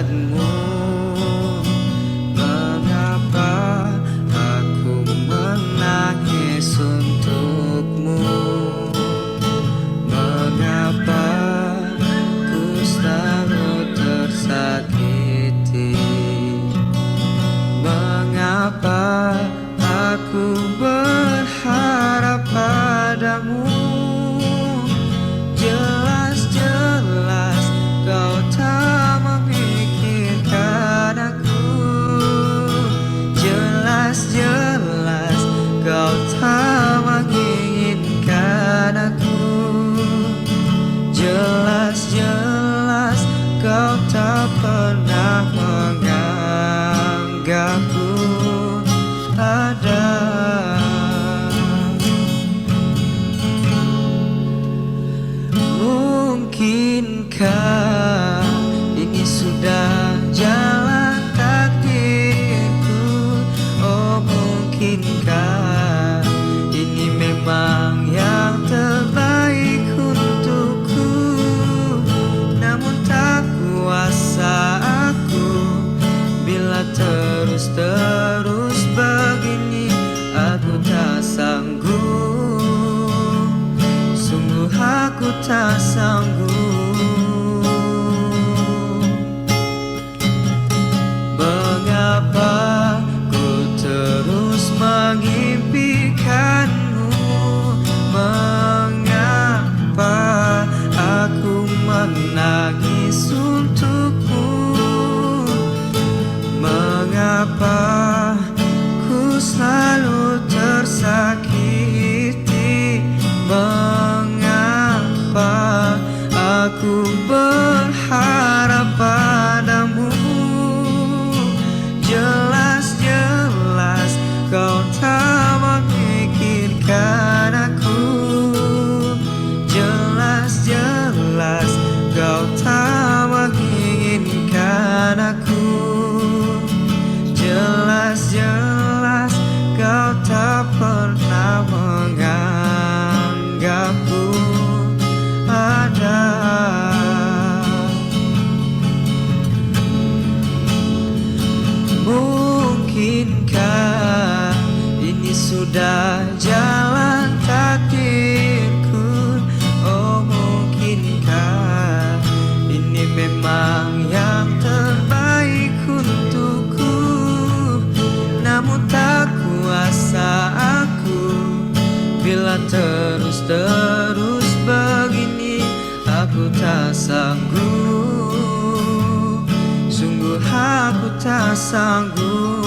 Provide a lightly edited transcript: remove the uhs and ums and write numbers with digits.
padamu. Mengapa aku menangis untukmu? Mengapa ku selalu tersakiti? Mengapa aku berharap padamu? Jelas-jelas kau tak memikirkan aku. Jelas-jelas kau tak menginginkan aku. Jelas-jelas kau tak pernah menganggapku ada. Mungkinkah ini sudah jalan takdirku? Oh, mungkinkah ini memang yang terbaik untukku? Namun tak kuasa aku bila terus-terus begini. Aku tak sanggup, sungguh aku tak sanggup. Mengapa ku terus mengimpikanmu? Mengapa aku menangis untukmu? Mengapa ku selalu tersakiti? Mengapa aku berharap padamu? Jelas-jelas kau tak memikirkan aku. Jelas-jelas kau tak menginginkan aku. Jelas-jelas kau tak pernah menganggapku ada. Mungkinkah ini sudah jalan takdirku? Oh, mungkinkah ini memang yang terbaik untukku? Namun tak kuasa aku bila terus-terus begini. Aku tak sanggup, sungguh aku tak sanggup.